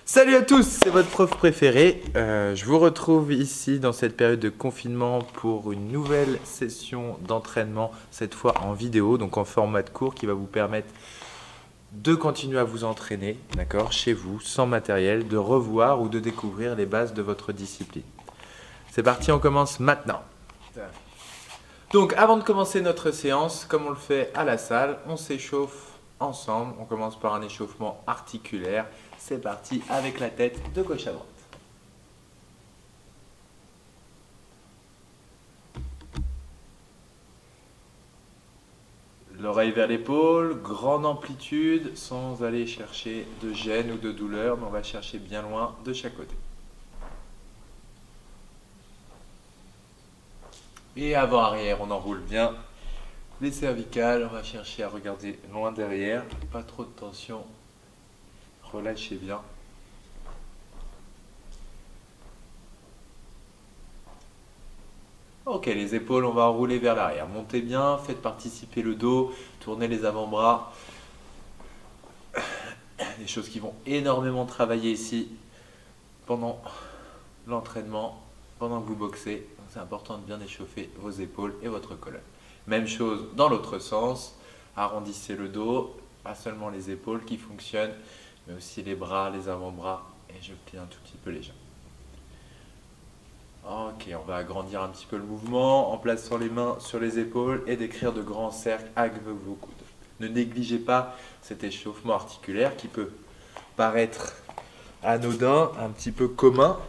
Salut à tous, c'est votre prof préféré. Je vous retrouve ici dans cette période de confinement pour une nouvelle session d'entraînement, cette fois en vidéo, donc en format de cours qui va vous permettre de continuer à vous entraîner, d'accord, chez vous, sans matériel, de revoir ou de découvrir les bases de votre discipline. C'est parti, on commence maintenant. Donc avant de commencer notre séance, comme on le fait à la salle, on s'échauffe ensemble. On commence par un échauffement articulaire. C'est parti avec la tête de gauche à droite. L'oreille vers l'épaule, grande amplitude, sans aller chercher de gêne ou de douleur, mais on va chercher bien loin de chaque côté. Et avant-arrière, on enroule bien les cervicales, on va chercher à regarder loin derrière, pas trop de tension, relâchez bien. Ok, les épaules, on va enrouler vers l'arrière. Montez bien, faites participer le dos, tournez les avant-bras. Des choses qui vont énormément travailler ici pendant l'entraînement, pendant que vous boxez. C'est important de bien échauffer vos épaules et votre colonne. Même chose dans l'autre sens. Arrondissez le dos, pas seulement les épaules qui fonctionnent, mais aussi les bras, les avant-bras. Et je plie un tout petit peu les jambes. Ok, on va agrandir un petit peu le mouvement en plaçant les mains sur les épaules et d'écrire de grands cercles avec vos coudes. Ne négligez pas cet échauffement articulaire qui peut paraître anodin, un petit peu commun.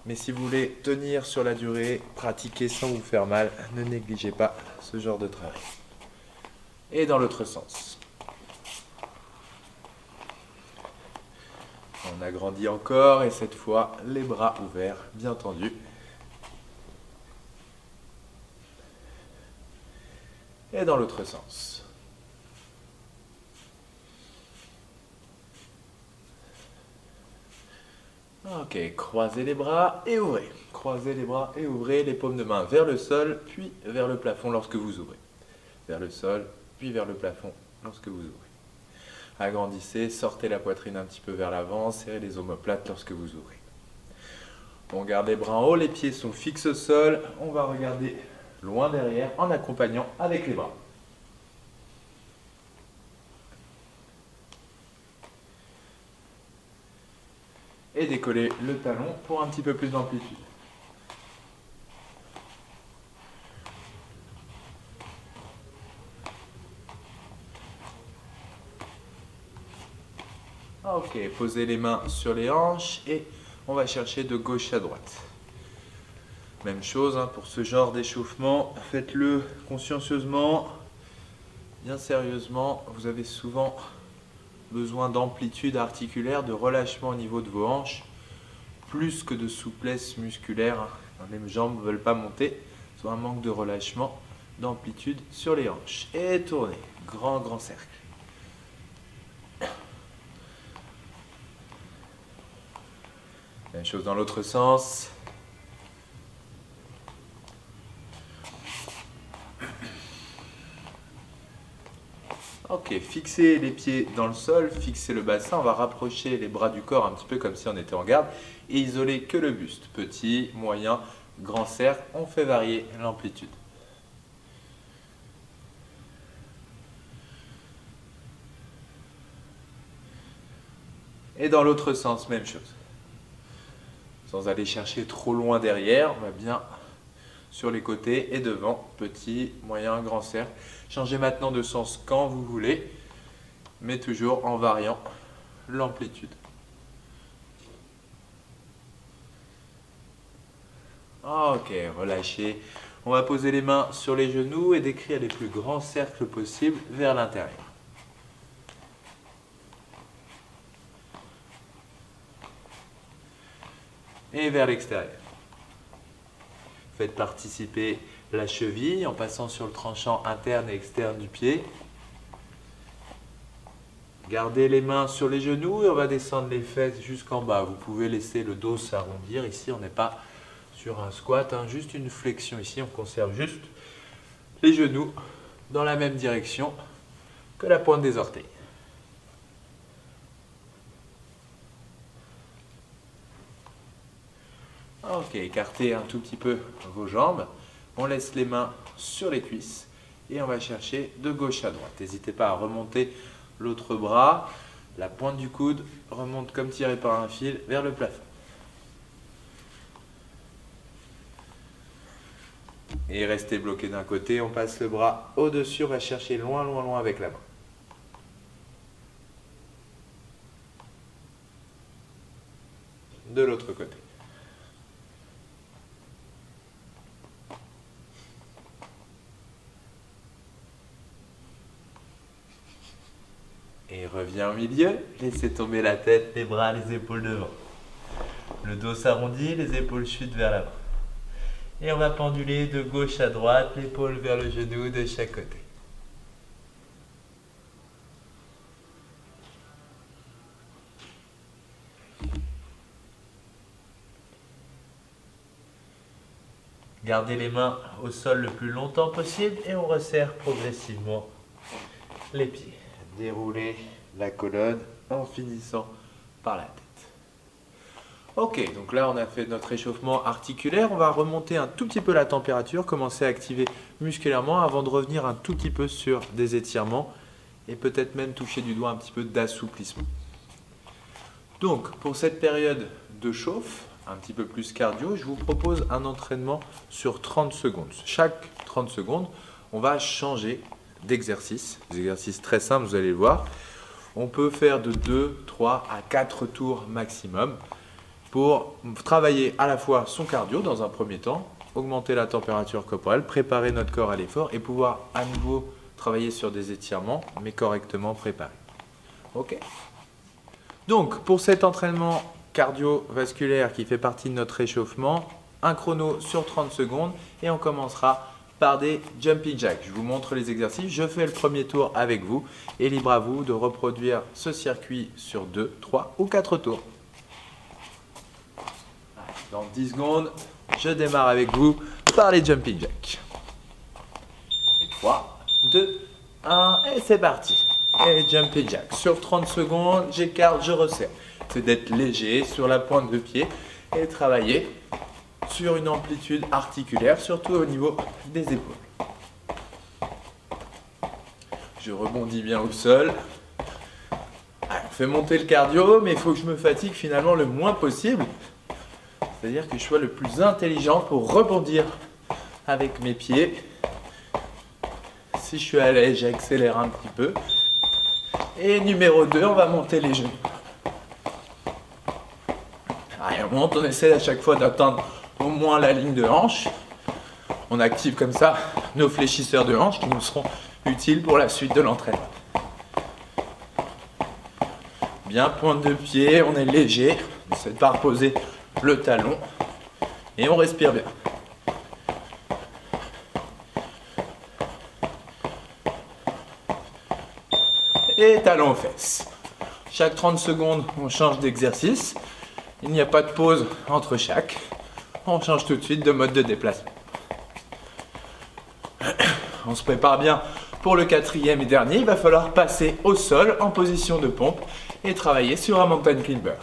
Mais si vous voulez tenir sur la durée, pratiquer sans vous faire mal, ne négligez pas ce genre de travail. Et dans l'autre sens. On agrandit encore et cette fois les bras ouverts, bien tendus. Et dans l'autre sens. Ok, croisez les bras et ouvrez. Croisez les bras et ouvrez les paumes de main vers le sol, puis vers le plafond lorsque vous ouvrez. Vers le sol, puis vers le plafond lorsque vous ouvrez. Agrandissez, sortez la poitrine un petit peu vers l'avant, serrez les omoplates lorsque vous ouvrez. On garde les bras en haut, les pieds sont fixes au sol. On va regarder loin derrière en accompagnant avec les bras. Et décoller le talon pour un petit peu plus d'amplitude. Ok, posez les mains sur les hanches et on va chercher de gauche à droite. Même chose pour ce genre d'échauffement, faites-le consciencieusement, bien sérieusement. Vous avez souvent besoin d'amplitude articulaire, de relâchement au niveau de vos hanches, plus que de souplesse musculaire. Les jambes ne veulent pas monter, soit un manque de relâchement, d'amplitude sur les hanches. Et tournez, grand cercle. Même chose dans l'autre sens. Ok, fixez les pieds dans le sol, fixez le bassin, on va rapprocher les bras du corps un petit peu comme si on était en garde et isoler que le buste. Petit, moyen, grand cercle, on fait varier l'amplitude. Et dans l'autre sens, même chose. Sans aller chercher trop loin derrière, on va bien sur les côtés et devant, petit, moyen, grand cercle. Changez maintenant de sens quand vous voulez, mais toujours en variant l'amplitude. Ok, relâchez. On va poser les mains sur les genoux et décrire les plus grands cercles possibles vers l'intérieur. Et vers l'extérieur. Faites participer la cheville en passant sur le tranchant interne et externe du pied. Gardez les mains sur les genoux et on va descendre les fesses jusqu'en bas. Vous pouvez laisser le dos s'arrondir. Ici, on n'est pas sur un squat, juste une flexion. Ici, on conserve juste les genoux dans la même direction que la pointe des orteils. Ok, écartez un tout petit peu vos jambes. On laisse les mains sur les cuisses et on va chercher de gauche à droite. N'hésitez pas à remonter l'autre bras. La pointe du coude remonte comme tiré par un fil vers le plafond. Et restez bloqué d'un côté. On passe le bras au-dessus. On va chercher loin, loin, loin avec la main. De l'autre côté. Et reviens au milieu, laissez tomber la tête, les bras, les épaules devant. Le dos s'arrondit, les épaules chutent vers l'avant. Et on va penduler de gauche à droite, l'épaule vers le genou de chaque côté. Gardez les mains au sol le plus longtemps possible et on resserre progressivement les pieds. Déroulez la colonne en finissant par la tête. Ok, donc là on a fait notre échauffement articulaire. On va remonter un tout petit peu la température, commencer à activer musculairement avant de revenir un tout petit peu sur des étirements et peut-être même toucher du doigt un petit peu d'assouplissement. Donc pour cette période de chauffe, un petit peu plus cardio, je vous propose un entraînement sur 30 secondes. Chaque 30 secondes, on va changer d'exercice. Des exercices très simples, vous allez le voir. On peut faire de 2, 3 à 4 tours maximum pour travailler à la fois son cardio dans un premier temps, augmenter la température corporelle, préparer notre corps à l'effort et pouvoir à nouveau travailler sur des étirements, mais correctement préparés. Ok. Donc, pour cet entraînement cardiovasculaire qui fait partie de notre échauffement, un chrono sur 30 secondes et on commencera par des jumping jacks. Je vous montre les exercices, je fais le premier tour avec vous et libre à vous de reproduire ce circuit sur 2, 3 ou 4 tours. Dans 10 secondes, je démarre avec vous par les jumping jacks. Et 3, 2, 1 et c'est parti. Et jumping jacks. Sur 30 secondes, j'écarte, je resserre. C'est d'être léger sur la pointe de pied et travailler sur une amplitude articulaire, surtout au niveau des épaules. Je rebondis bien au sol. Alors, on fait monter le cardio, mais il faut que je me fatigue finalement le moins possible. C'est-à-dire que je sois le plus intelligent pour rebondir avec mes pieds. Si je suis à l'aise, j'accélère un petit peu. Et numéro 2, on va monter les genoux. Allez, on monte, on essaie à chaque fois d'atteindre au moins la ligne de hanche. On active comme ça nos fléchisseurs de hanche qui nous seront utiles pour la suite de l'entraînement. Bien pointe de pied, on est léger. On essaie de ne pas reposer le talon et on respire bien. Et talon aux fesses. Chaque 30 secondes, on change d'exercice. Il n'y a pas de pause entre chaque. On change tout de suite de mode de déplacement. On se prépare bien pour le 4e et dernier. Il va falloir passer au sol en position de pompe et travailler sur un mountain climber.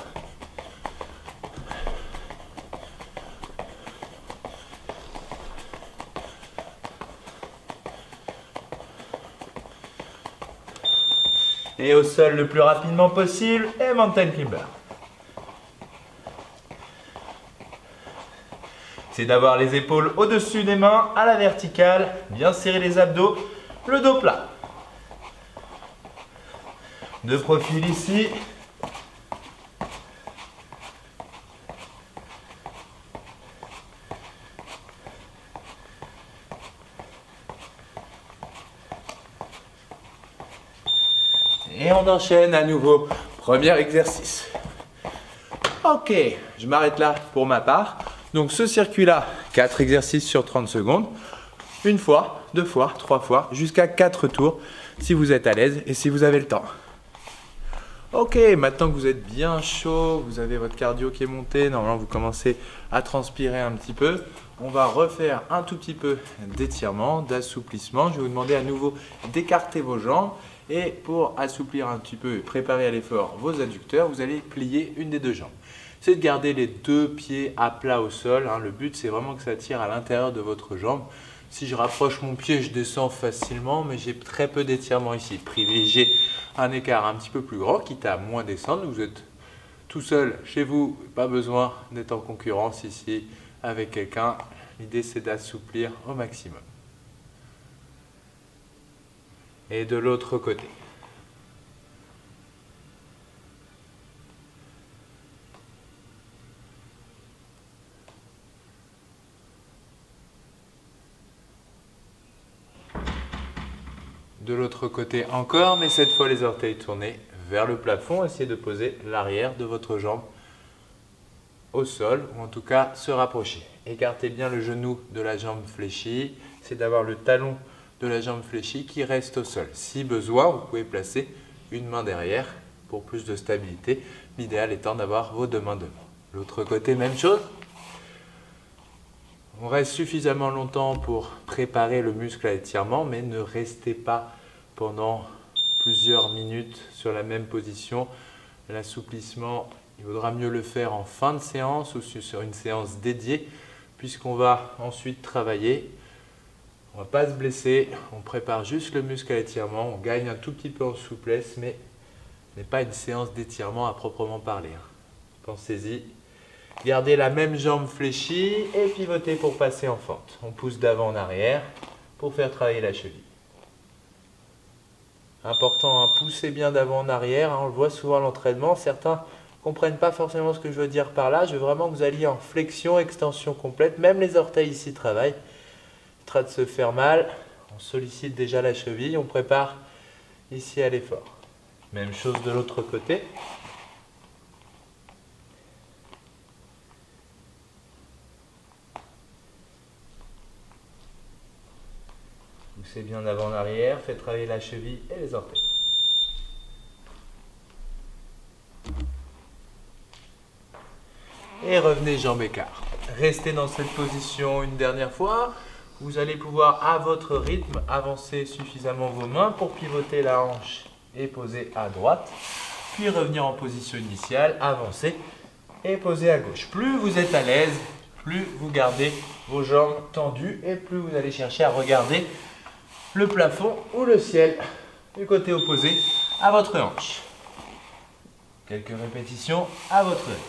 Et au sol le plus rapidement possible et mountain climber. C'est d'avoir les épaules au-dessus des mains, à la verticale, bien serrer les abdos, le dos plat. De profil ici. Et on enchaîne à nouveau. Premier exercice. Ok, je m'arrête là pour ma part. Donc ce circuit-là, 4 exercices sur 30 secondes. Une fois, 2 fois, 3 fois, jusqu'à 4 tours si vous êtes à l'aise et si vous avez le temps. Ok, maintenant que vous êtes bien chaud, vous avez votre cardio qui est monté, normalement vous commencez à transpirer un petit peu. On va refaire un tout petit peu d'étirement, d'assouplissement. Je vais vous demander à nouveau d'écarter vos jambes. Et pour assouplir un petit peu et préparer à l'effort vos adducteurs, vous allez plier une des deux jambes. c'est de garder les deux pieds à plat au sol. Hein. Le but, c'est vraiment que ça tire à l'intérieur de votre jambe. Si je rapproche mon pied, je descends facilement, mais j'ai très peu d'étirement ici. Privilégiez un écart un petit peu plus grand, quitte à moins descendre. Vous êtes tout seul chez vous, pas besoin d'être en concurrence ici avec quelqu'un. L'idée, c'est d'assouplir au maximum. Et de l'autre côté. De l'autre côté encore, mais cette fois les orteils tournés vers le plafond. Essayez de poser l'arrière de votre jambe au sol, ou en tout cas se rapprocher. Écartez bien le genou de la jambe fléchie. C'est d'avoir le talon de la jambe fléchie qui reste au sol. Si besoin, vous pouvez placer une main derrière pour plus de stabilité. L'idéal étant d'avoir vos deux mains devant. L'autre côté, même chose. On reste suffisamment longtemps pour préparer le muscle à l'étirement, mais ne restez pas pendant plusieurs minutes sur la même position. L'assouplissement, il vaudra mieux le faire en fin de séance ou sur une séance dédiée, puisqu'on va ensuite travailler. On ne va pas se blesser, on prépare juste le muscle à l'étirement, on gagne un tout petit peu en souplesse, mais ce n'est pas une séance d'étirement à proprement parler. Pensez-y. Gardez la même jambe fléchie et pivotez pour passer en fente. On pousse d'avant en arrière pour faire travailler la cheville. Important, poussez bien d'avant en arrière. On le voit souvent à l'entraînement. Certains ne comprennent pas forcément ce que je veux dire par là. Je veux vraiment que vous alliez en flexion, extension complète. Même les orteils ici travaillent. En train de se faire mal. On sollicite déjà la cheville. On prépare ici à l'effort. Même chose de l'autre côté. Poussez bien d'avant en arrière, faites travailler la cheville et les orteils. Et revenez jambes écart. Restez dans cette position une dernière fois. Vous allez pouvoir à votre rythme avancer suffisamment vos mains pour pivoter la hanche et poser à droite. Puis revenir en position initiale, avancer et poser à gauche. Plus vous êtes à l'aise, plus vous gardez vos jambes tendues et plus vous allez chercher à regarder le plafond ou le ciel du côté opposé à votre hanche. Quelques répétitions à votre rythme.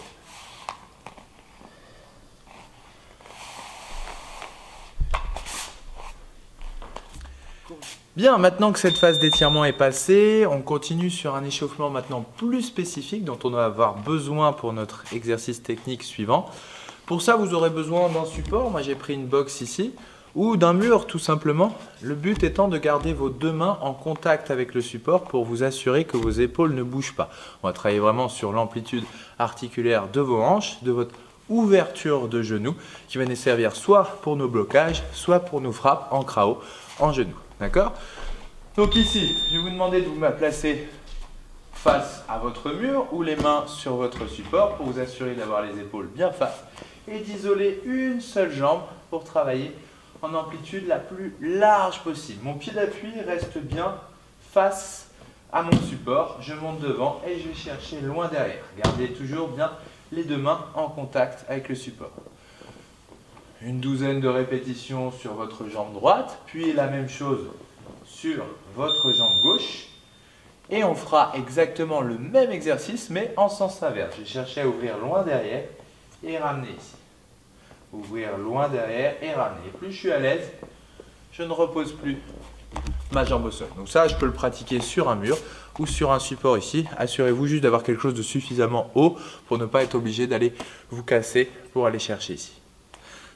Bien, maintenant que cette phase d'étirement est passée, on continue sur un échauffement maintenant plus spécifique dont on va avoir besoin pour notre exercice technique suivant. Pour ça, vous aurez besoin d'un support. Moi, j'ai pris une box ici. Ou d'un mur tout simplement. Le but étant de garder vos deux mains en contact avec le support pour vous assurer que vos épaules ne bougent pas. On va travailler vraiment sur l'amplitude articulaire de vos hanches, de votre ouverture de genoux qui va nous servir soit pour nos blocages, soit pour nos frappes en krao, en genoux. D'accord? Donc ici, je vais vous demander de vous placer face à votre mur ou les mains sur votre support pour vous assurer d'avoir les épaules bien face et d'isoler une seule jambe pour travailler en amplitude la plus large possible. Mon pied d'appui reste bien face à mon support. Je monte devant et je vais chercher loin derrière. Gardez toujours bien les deux mains en contact avec le support. Une douzaine de répétitions sur votre jambe droite, puis la même chose sur votre jambe gauche. Et on fera exactement le même exercice, mais en sens inverse. Je vais chercher à ouvrir loin derrière et ramener ici. Ouvrir loin derrière et ramener. Plus je suis à l'aise, je ne repose plus ma jambe au sol. Donc ça, je peux le pratiquer sur un mur ou sur un support ici. Assurez-vous juste d'avoir quelque chose de suffisamment haut pour ne pas être obligé d'aller vous casser pour aller chercher ici.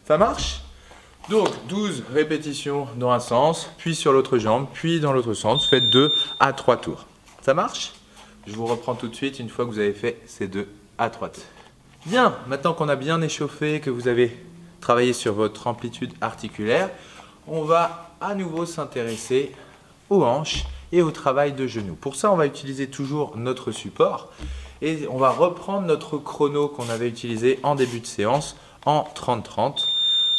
Ça marche? Donc 12 répétitions dans un sens, puis sur l'autre jambe, puis dans l'autre sens. Faites 2 à 3 tours. Ça marche? Je vous reprends tout de suite une fois que vous avez fait ces 2 à 3 tours. Bien, maintenant qu'on a bien échauffé, que vous avez travaillé sur votre amplitude articulaire, on va à nouveau s'intéresser aux hanches et au travail de genoux. Pour ça, on va utiliser toujours notre support et on va reprendre notre chrono qu'on avait utilisé en début de séance en 30-30.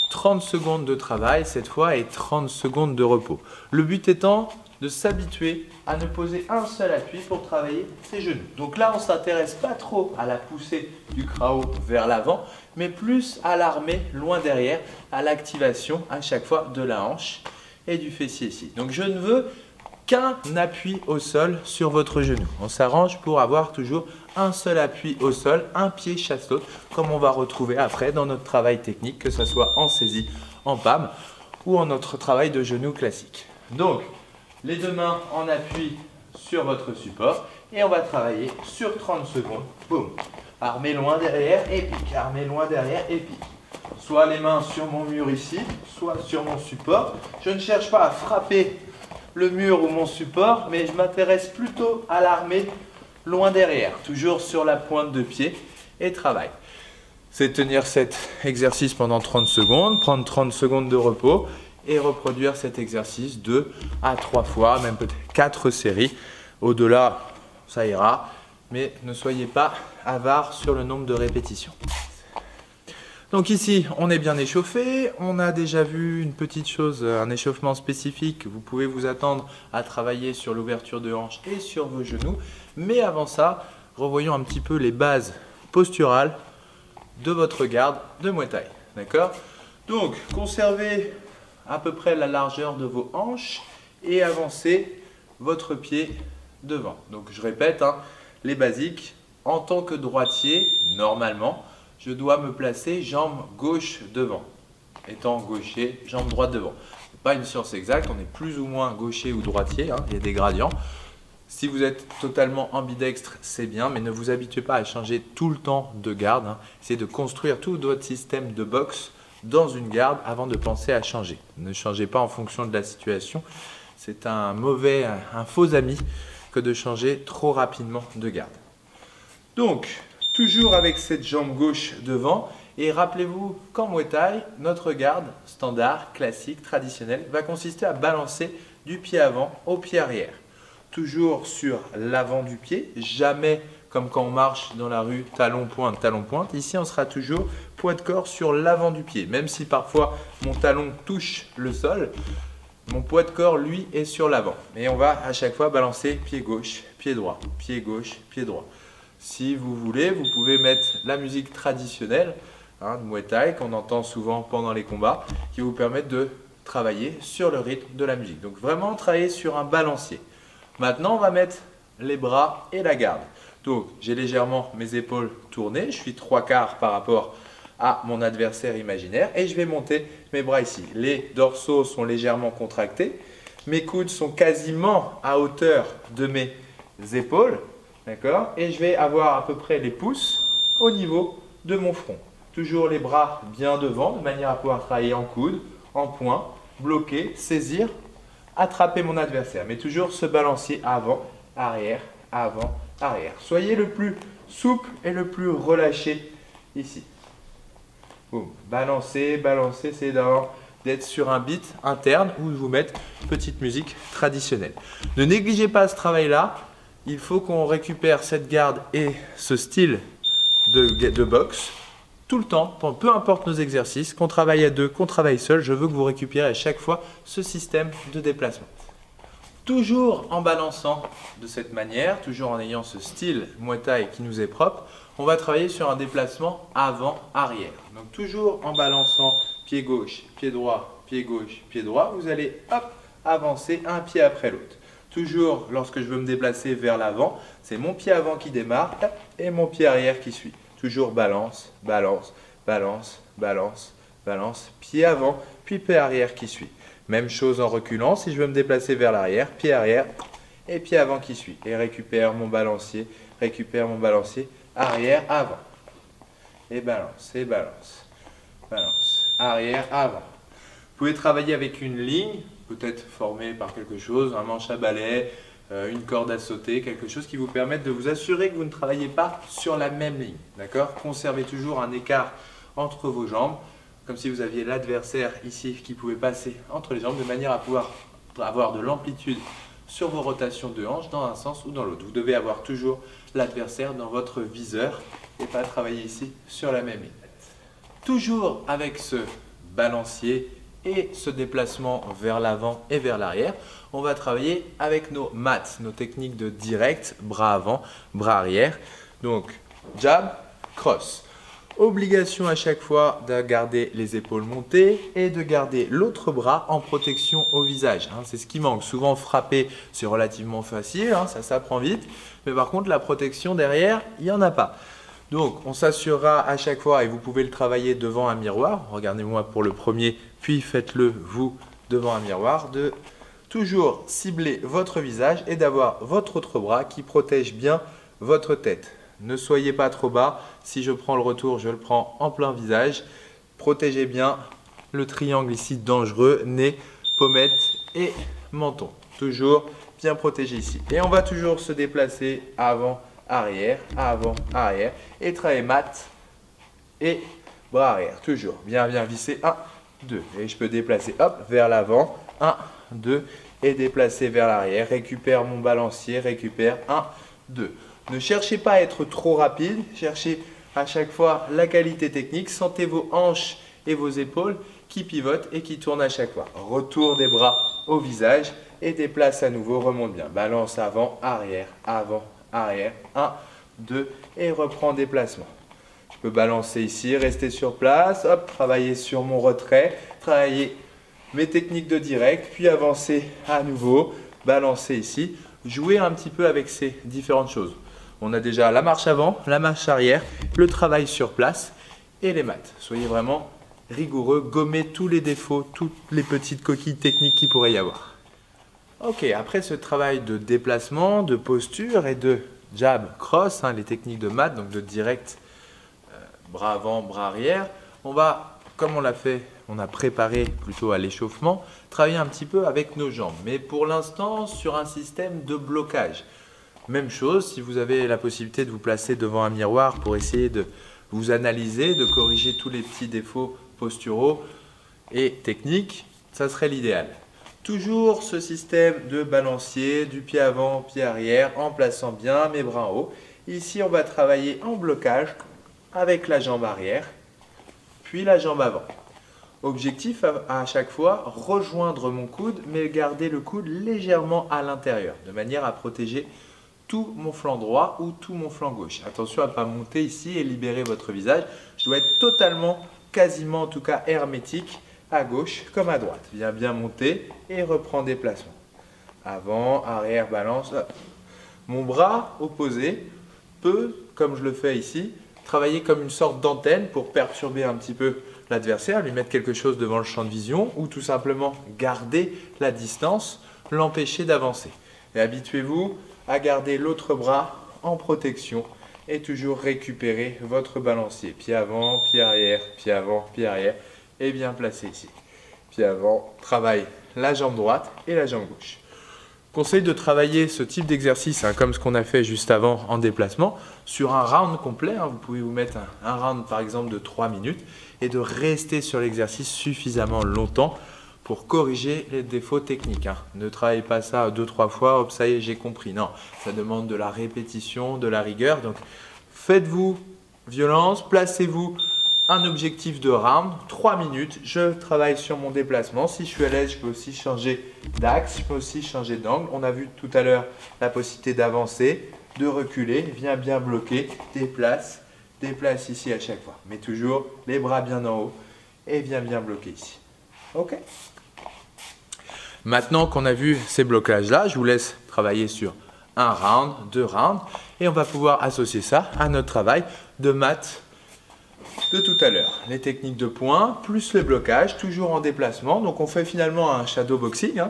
30 secondes de travail cette fois et 30 secondes de repos. Le but étant de s'habituer à ne poser un seul appui pour travailler ses genoux. Donc là, on ne s'intéresse pas trop à la poussée du crow vers l'avant, mais plus à l'armée loin derrière, à l'activation à chaque fois de la hanche et du fessier ici. Donc je ne veux qu'un appui au sol sur votre genou. On s'arrange pour avoir toujours un seul appui au sol, un pied chasse l'autre, comme on va retrouver après dans notre travail technique, que ce soit en saisie, en PAM ou en notre travail de genou classique. Donc, les deux mains en appui sur votre support et on va travailler sur 30 secondes. Boum. Armée loin derrière et pique, armée loin derrière et pique. Soit les mains sur mon mur ici, soit sur mon support. Je ne cherche pas à frapper le mur ou mon support, mais je m'intéresse plutôt à l'armée loin derrière, toujours sur la pointe de pied et travail. C'est tenir cet exercice pendant 30 secondes, prendre 30 secondes de repos et reproduire cet exercice 2 à 3 fois, même peut-être 4 séries. Au-delà, ça ira, mais ne soyez pas avare sur le nombre de répétitions. Donc ici, on est bien échauffé, on a déjà vu une petite chose, un échauffement spécifique. Vous pouvez vous attendre à travailler sur l'ouverture de hanche et sur vos genoux. Mais avant ça, revoyons un petit peu les bases posturales de votre garde de Muay Thai. D'accord? Donc, conservez à peu près la largeur de vos hanches et avancez votre pied devant. Donc, je répète, les basiques. En tant que droitier, normalement, je dois me placer jambe gauche devant. Étant gaucher, jambe droite devant. Ce n'est pas une science exacte, on est plus ou moins gaucher ou droitier, il y a des gradients. Si vous êtes totalement ambidextre, c'est bien, mais ne vous habituez pas à changer tout le temps de garde. Essayez de construire tout votre système de boxe dans une garde avant de penser à changer. Ne changez pas en fonction de la situation. C'est un faux ami que de changer trop rapidement de garde. Donc, toujours avec cette jambe gauche devant. Et rappelez-vous qu'en Muay Thai, notre garde standard, classique, traditionnelle, va consister à balancer du pied avant au pied arrière. Toujours sur l'avant du pied, jamais comme quand on marche dans la rue, talon-pointe, talon-pointe. Ici, on sera toujours poids de corps sur l'avant du pied. Même si parfois mon talon touche le sol, mon poids de corps, lui, est sur l'avant. Et on va à chaque fois balancer pied gauche, pied droit, pied gauche, pied droit. Si vous voulez, vous pouvez mettre la musique traditionnelle de Muay Thai qu'on entend souvent pendant les combats qui vous permettent de travailler sur le rythme de la musique. Donc vraiment travailler sur un balancier. Maintenant, on va mettre les bras et la garde. Donc, j'ai légèrement mes épaules tournées. Je suis 3/4 par rapport à mon adversaire imaginaire et je vais monter mes bras ici. Les dorsaux sont légèrement contractés. Mes coudes sont quasiment à hauteur de mes épaules. D'accord? Et je vais avoir à peu près les pouces au niveau de mon front. Toujours les bras bien devant, de manière à pouvoir travailler en coude, en poing, bloquer, saisir, attraper mon adversaire. Mais toujours ce balancier avant, arrière, avant, arrière. Soyez le plus souple et le plus relâché ici. Boum. Balancez, balancez, c'est d'être sur un beat interne ou de vous mettre une petite musique traditionnelle. Ne négligez pas ce travail-là. Il faut qu'on récupère cette garde et ce style de boxe tout le temps, peu importe nos exercices, qu'on travaille à deux, qu'on travaille seul, je veux que vous récupérez à chaque fois ce système de déplacement. Toujours en balançant de cette manière, toujours en ayant ce style Muay Thai qui nous est propre, on va travailler sur un déplacement avant-arrière. Donc toujours en balançant pied gauche, pied droit, pied gauche, pied droit, vous allez hop, avancer un pied après l'autre. Toujours, lorsque je veux me déplacer vers l'avant, c'est mon pied avant qui démarre et mon pied arrière qui suit. Toujours balance, balance, balance, balance, balance, pied avant, puis pied arrière qui suit. Même chose en reculant, si je veux me déplacer vers l'arrière, pied arrière et pied avant qui suit. Et récupère mon balancier, arrière, avant. Et balance, balance, arrière, avant. Vous pouvez travailler avec une ligne, peut-être formée par quelque chose, un manche à balai, une corde à sauter, quelque chose qui vous permette de vous assurer que vous ne travaillez pas sur la même ligne. D'accord? Conservez toujours un écart entre vos jambes, comme si vous aviez l'adversaire ici qui pouvait passer entre les jambes, de manière à pouvoir avoir de l'amplitude sur vos rotations de hanches dans un sens ou dans l'autre. Vous devez avoir toujours l'adversaire dans votre viseur et pas travailler ici sur la même ligne. Toujours avec ce balancier et ce déplacement vers l'avant et vers l'arrière, on va travailler avec nos mats, nos techniques de direct, bras avant, bras arrière. Donc, jab, cross. Obligation à chaque fois de garder les épaules montées et de garder l'autre bras en protection au visage. C'est ce qui manque. Souvent, frapper, c'est relativement facile, ça s'apprend vite. Mais par contre, la protection derrière, il n'y en a pas. Donc, on s'assurera à chaque fois, et vous pouvez le travailler devant un miroir. Regardez-moi pour le premier, puis faites-le vous devant un miroir, de toujours cibler votre visage et d'avoir votre autre bras qui protège bien votre tête. Ne soyez pas trop bas. Si je prends le retour, je le prends en plein visage. Protégez bien le triangle ici dangereux, nez, pommette et menton. Toujours bien protégé ici. Et on va toujours se déplacer avant, arrière et travailler mat et bras arrière. Toujours bien visser. 1, 2. Et je peux déplacer hop vers l'avant. 1, 2. Et déplacer vers l'arrière. Récupère mon balancier. Récupère. 1, 2. Ne cherchez pas à être trop rapide, cherchez à chaque fois la qualité technique. Sentez vos hanches et vos épaules qui pivotent et qui tournent à chaque fois. Retour des bras au visage et déplace à nouveau, remonte bien. Balance avant, arrière. 1, 2 et reprends déplacement. Je peux balancer ici, rester sur place, hop, travailler sur mon retrait, travailler mes techniques de direct, puis avancer à nouveau, balancer ici. Jouer un petit peu avec ces différentes choses. On a déjà la marche avant, la marche arrière, le travail sur place et les maths. Soyez vraiment rigoureux, gommez tous les défauts, toutes les petites coquilles techniques qu'il pourrait y avoir. Ok, après ce travail de déplacement, de posture et de jab, cross, les techniques de maths, donc de direct, bras avant, bras arrière, on va, comme on l'a fait, on a préparé plutôt à l'échauffement, travailler un petit peu avec nos jambes. Mais pour l'instant, sur un système de blocage. Même chose, si vous avez la possibilité de vous placer devant un miroir pour essayer de vous analyser, de corriger tous les petits défauts posturaux et techniques, ça serait l'idéal. Toujours ce système de balancier, du pied avant, pied arrière, en plaçant bien mes bras en haut. Ici, on va travailler en blocage avec la jambe arrière, puis la jambe avant. Objectif à chaque fois, rejoindre mon coude, mais garder le coude légèrement à l'intérieur, de manière à protéger tout mon flanc droit ou tout mon flanc gauche. Attention à ne pas monter ici et libérer votre visage. Je dois être totalement, quasiment en tout cas hermétique, à gauche comme à droite. Viens bien monter et reprends déplacement. Avant, arrière, balance. Hop. Mon bras opposé peut, comme je le fais ici, travailler comme une sorte d'antenne pour perturber un petit peu l'adversaire, lui mettre quelque chose devant le champ de vision ou tout simplement garder la distance, l'empêcher d'avancer. Et habituez-vous à garder l'autre bras en protection et toujours récupérer votre balancier. Pied avant, pied arrière, pied avant, pied arrière et bien placé ici. Pied avant, travaille la jambe droite et la jambe gauche. Conseil de travailler ce type d'exercice, comme ce qu'on a fait juste avant en déplacement, sur un round complet. Vous pouvez vous mettre un round par exemple de 3 minutes et de rester sur l'exercice suffisamment longtemps pour corriger les défauts techniques. Ne travaillez pas ça 2-3 fois, hop, ça y est, j'ai compris. Non, ça demande de la répétition, de la rigueur. Donc, faites-vous violence, placez-vous un objectif de round, 3 minutes. Je travaille sur mon déplacement. Si je suis à l'aise, je peux aussi changer d'axe, je peux aussi changer d'angle. On a vu tout à l'heure la possibilité d'avancer, de reculer, viens bien bloquer, déplace ici à chaque fois. Mais toujours les bras bien en haut et viens bien bloquer ici. Ok. Maintenant qu'on a vu ces blocages-là, je vous laisse travailler sur un round, 2 rounds et on va pouvoir associer ça à notre travail de maths de tout à l'heure. Les techniques de points plus le blocage, toujours en déplacement. Donc on fait finalement un shadow boxing,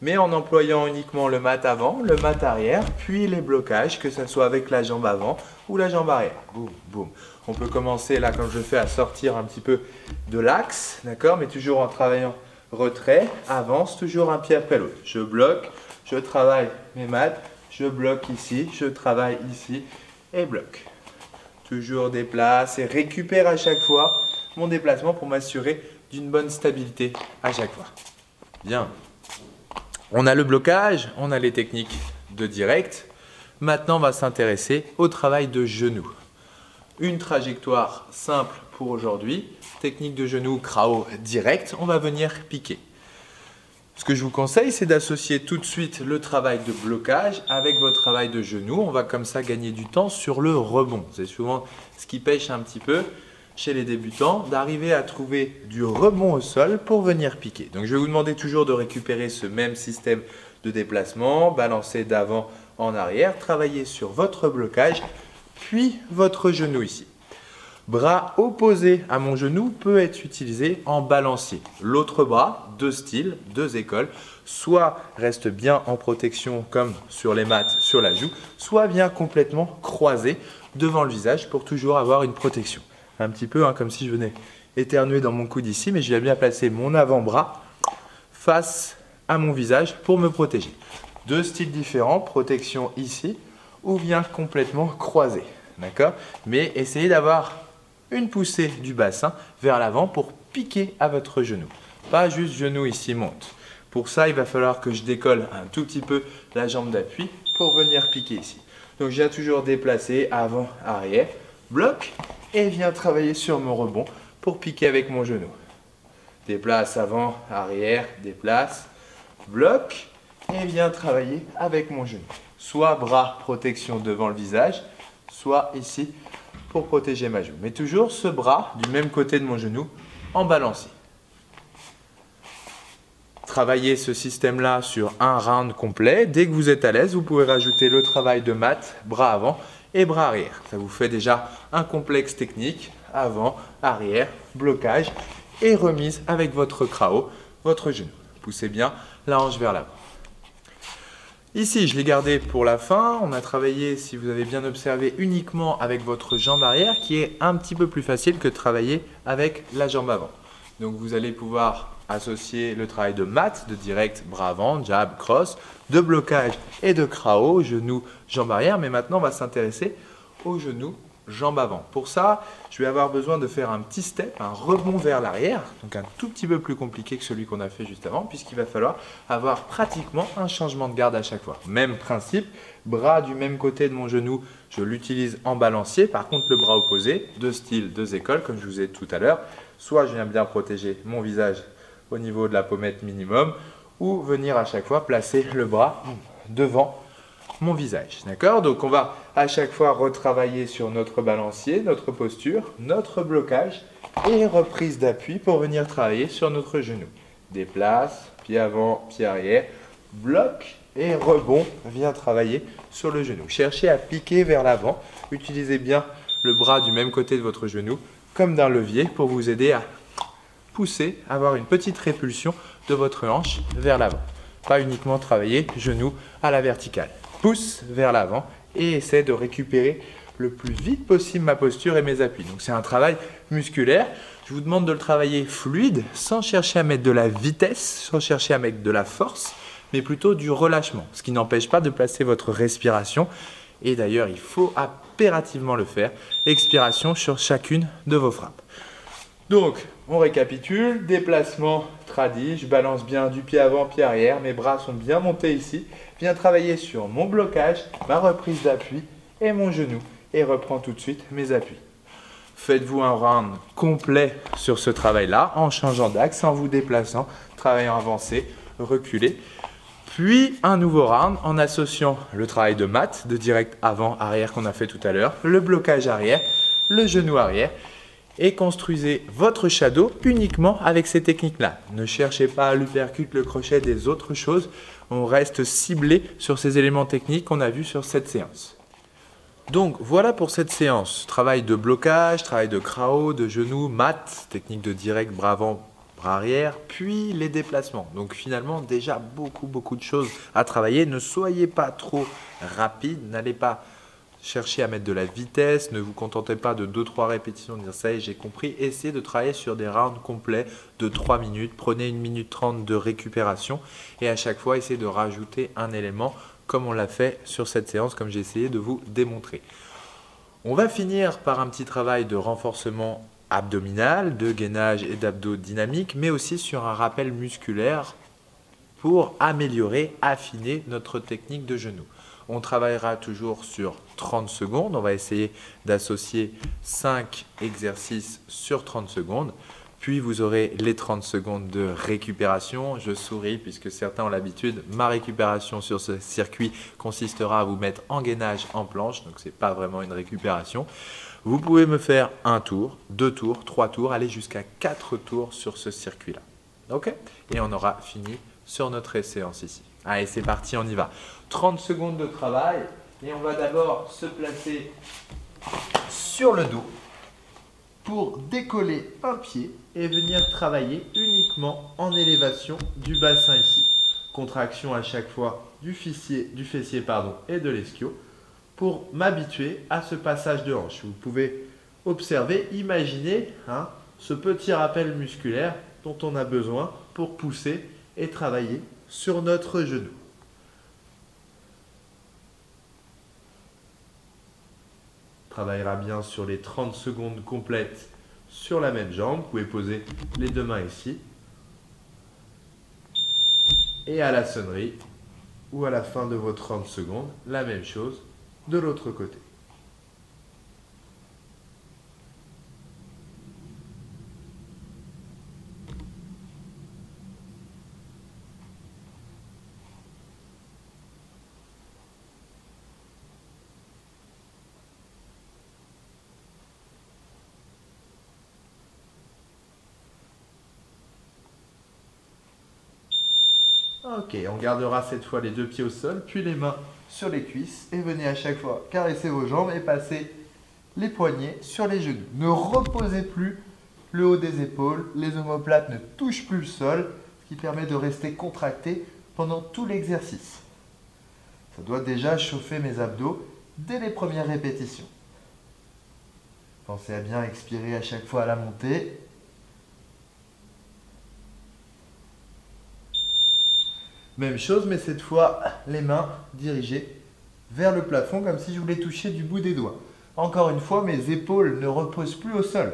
mais en employant uniquement le mat avant, le mat arrière, puis les blocages, que ce soit avec la jambe avant ou la jambe arrière. Boum, boum. On peut commencer là, comme je fais, à sortir un petit peu de l'axe, d'accord, mais toujours en travaillant retrait, avance, toujours un pied après l'autre. Je bloque, je travaille mes maths, je bloque ici, je travaille ici et bloque. Toujours déplace et récupère à chaque fois mon déplacement pour m'assurer d'une bonne stabilité à chaque fois. Bien. On a le blocage, on a les techniques de direct. Maintenant, on va s'intéresser au travail de genou. une trajectoire simple pour aujourd'hui. Technique de genou, krao direct, on va venir piquer. Ce que je vous conseille, c'est d'associer tout de suite le travail de blocage avec votre travail de genou. On va comme ça gagner du temps sur le rebond. C'est souvent ce qui pêche un petit peu chez les débutants, d'arriver à trouver du rebond au sol pour venir piquer. Donc je vais vous demander toujours de récupérer ce même système de déplacement, balancer d'avant en arrière, travailler sur votre blocage, puis votre genou ici. Bras opposé à mon genou peut être utilisé en balancier. L'autre bras, deux styles, deux écoles, soit reste bien en protection comme sur les mattes sur la joue, soit bien complètement croisé devant le visage pour toujours avoir une protection. Un petit peu comme si je venais éternuer dans mon coude ici, mais je vais bien placer mon avant-bras face à mon visage pour me protéger. Deux styles différents, protection ici ou bien complètement croisé. D'accord? Mais essayez d'avoir une poussée du bassin vers l'avant pour piquer à votre genou. Pas juste genou ici monte. Pour ça, il va falloir que je décolle un tout petit peu la jambe d'appui pour venir piquer ici. Donc, je viens toujours déplacer avant, arrière, bloc et viens travailler sur mon rebond pour piquer avec mon genou. Déplace avant, arrière, déplace, bloc et viens travailler avec mon genou. Soit bras protection devant le visage, soit ici pour protéger ma joue. Mais toujours ce bras du même côté de mon genou en balancier. Travaillez ce système-là sur un round complet. Dès que vous êtes à l'aise, vous pouvez rajouter le travail de mat, bras avant et bras arrière. Ça vous fait déjà un complexe technique, avant, arrière, blocage et remise avec votre krao, votre genou. Poussez bien la hanche vers l'avant. Ici, je l'ai gardé pour la fin. On a travaillé, si vous avez bien observé, uniquement avec votre jambe arrière qui est un petit peu plus facile que de travailler avec la jambe avant. Donc, vous allez pouvoir associer le travail de mat, de direct, bras avant, jab, cross, de blocage et de krao, genou, jambe arrière. Mais maintenant, on va s'intéresser au genou, jambe avant. Pour ça, je vais avoir besoin de faire un petit step, un rebond vers l'arrière, donc un tout petit peu plus compliqué que celui qu'on a fait juste avant, puisqu'il va falloir avoir pratiquement un changement de garde à chaque fois. Même principe, bras du même côté de mon genou, je l'utilise en balancier. Par contre, le bras opposé, deux styles, deux écoles, comme je vous ai dit tout à l'heure. Soit je viens bien protéger mon visage au niveau de la pommette minimum, ou venir à chaque fois placer le bras devant mon visage. D'accord? Donc on va à chaque fois retravailler sur notre balancier, notre posture, notre blocage et reprise d'appui pour venir travailler sur notre genou. Déplace, pied avant, pied arrière, bloc et rebond, viens travailler sur le genou. Cherchez à piquer vers l'avant. Utilisez bien le bras du même côté de votre genou comme d'un levier pour vous aider à pousser, avoir une petite répulsion de votre hanche vers l'avant. Pas uniquement travailler genou à la verticale. Pousse vers l'avant et essaie de récupérer le plus vite possible ma posture et mes appuis. Donc c'est un travail musculaire. Je vous demande de le travailler fluide, sans chercher à mettre de la vitesse, sans chercher à mettre de la force, mais plutôt du relâchement. Ce qui n'empêche pas de placer votre respiration. Et d'ailleurs, il faut impérativement le faire. Expiration sur chacune de vos frappes. Donc, on récapitule. Déplacement tradi, je balance bien du pied avant, pied arrière. Mes bras sont bien montés ici. Viens travailler sur mon blocage, ma reprise d'appui et mon genou. Et reprends tout de suite mes appuis. Faites-vous un round complet sur ce travail-là en changeant d'axe, en vous déplaçant, travaillant avancé, reculer. Puis un nouveau round en associant le travail de mat, de direct avant, arrière qu'on a fait tout à l'heure, le blocage arrière, le genou arrière. Et construisez votre shadow uniquement avec ces techniques-là. Ne cherchez pas à l'uppercut, le crochet, des autres choses. On reste ciblé sur ces éléments techniques qu'on a vus sur cette séance. Donc voilà pour cette séance. Travail de blocage, travail de krao, de genou, mat, technique de direct, bras avant, bras arrière, puis les déplacements. Donc finalement déjà beaucoup de choses à travailler. Ne soyez pas trop rapide, n'allez pas cherchez à mettre de la vitesse, ne vous contentez pas de 2-3 répétitions, de dire ça y est, j'ai compris. Essayez de travailler sur des rounds complets de 3 minutes. Prenez 1 minute 30 de récupération et à chaque fois, essayez de rajouter un élément comme on l'a fait sur cette séance, comme j'ai essayé de vous démontrer. On va finir par un petit travail de renforcement abdominal, de gainage et d'abdos dynamiques, mais aussi sur un rappel musculaire pour améliorer, affiner notre technique de genou. On travaillera toujours sur 30 secondes. On va essayer d'associer 5 exercices sur 30 secondes. Puis vous aurez les 30 secondes de récupération. Je souris puisque certains ont l'habitude. Ma récupération sur ce circuit consistera à vous mettre en gainage en planche. Donc ce n'est pas vraiment une récupération. Vous pouvez me faire un tour, 2 tours, 3 tours, aller jusqu'à 4 tours sur ce circuit-là. Ok? Et on aura fini sur notre séance ici. Allez, c'est parti, on y va. 30 secondes de travail et on va d'abord se placer sur le dos pour décoller un pied et venir travailler uniquement en élévation du bassin ici. Contraction à chaque fois du fessier et de l'ischio pour m'habituer à ce passage de hanche. Vous pouvez observer, imaginer ce petit rappel musculaire dont on a besoin pour pousser et travailler sur notre genou. On travaillera bien sur les 30 secondes complètes sur la même jambe. Vous pouvez poser les 2 mains ici. Et à la sonnerie ou à la fin de vos 30 secondes, la même chose de l'autre côté. Ok, on gardera cette fois les 2 pieds au sol, puis les mains sur les cuisses et venez à chaque fois caresser vos jambes et passer les poignets sur les genoux. Ne reposez plus le haut des épaules, les omoplates ne touchent plus le sol, ce qui permet de rester contracté pendant tout l'exercice. Ça doit déjà chauffer mes abdos dès les premières répétitions. Pensez à bien expirer à chaque fois à la montée. Même chose, mais cette fois, les mains dirigées vers le plafond, comme si je voulais toucher du bout des doigts. Encore une fois, mes épaules ne reposent plus au sol.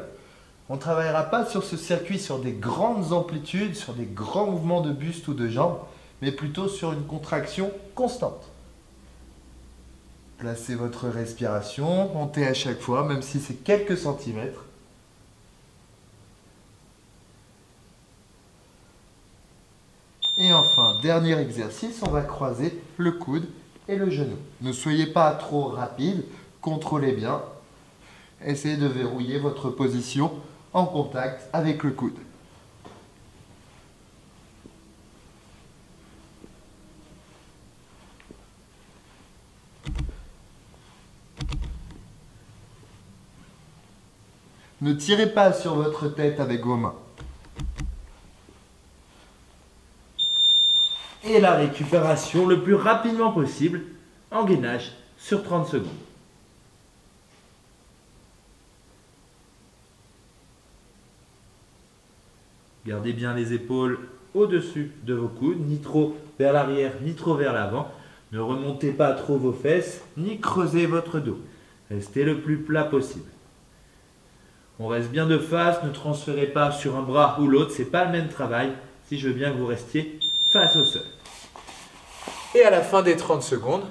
On ne travaillera pas sur ce circuit sur des grandes amplitudes, sur des grands mouvements de buste ou de jambes, mais plutôt sur une contraction constante. Placez votre respiration, montez à chaque fois, même si c'est quelques centimètres. Et enfin, dernier exercice, on va croiser le coude et le genou. Ne soyez pas trop rapide, contrôlez bien. Essayez de verrouiller votre position en contact avec le coude. Ne tirez pas sur votre tête avec vos mains. Et la récupération le plus rapidement possible en gainage sur 30 secondes. Gardez bien les épaules au-dessus de vos coudes, ni trop vers l'arrière, ni trop vers l'avant. Ne remontez pas trop vos fesses, ni creusez votre dos. Restez le plus plat possible. On reste bien de face, ne transférez pas sur un bras ou l'autre, ce n'est pas le même travail si je veux bien que vous restiez face au sol. Et à la fin des 30 secondes,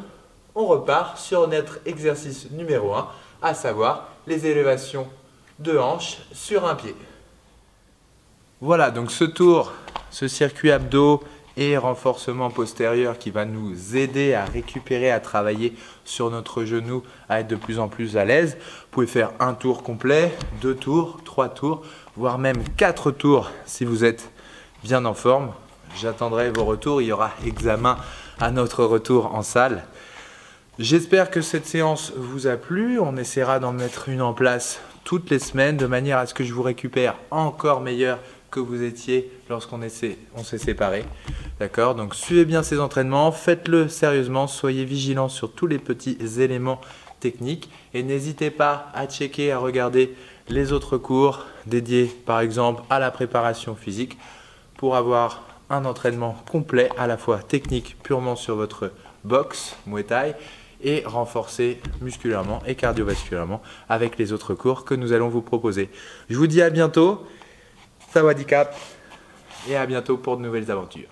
on repart sur notre exercice numéro 1, à savoir les élévations de hanches sur un pied. Voilà, donc ce tour, ce circuit abdos et renforcement postérieur qui va nous aider à récupérer, à travailler sur notre genou, à être de plus en plus à l'aise. Vous pouvez faire un tour complet, 2 tours, 3 tours, voire même 4 tours si vous êtes bien en forme. J'attendrai vos retours, il y aura examen à notre retour en salle. J'espère que cette séance vous a plu. On essaiera d'en mettre une en place toutes les semaines de manière à ce que je vous récupère encore meilleur que vous étiez lorsqu'on s'est séparés. D'accord? Donc suivez bien ces entraînements, faites-le sérieusement, soyez vigilants sur tous les petits éléments techniques et n'hésitez pas à checker, à regarder les autres cours dédiés par exemple à la préparation physique pour avoir un entraînement complet à la fois technique purement sur votre boxe, Muay Thai et renforcé musculairement et cardiovasculairement avec les autres cours que nous allons vous proposer. Je vous dis à bientôt, Sawadee Krap et à bientôt pour de nouvelles aventures.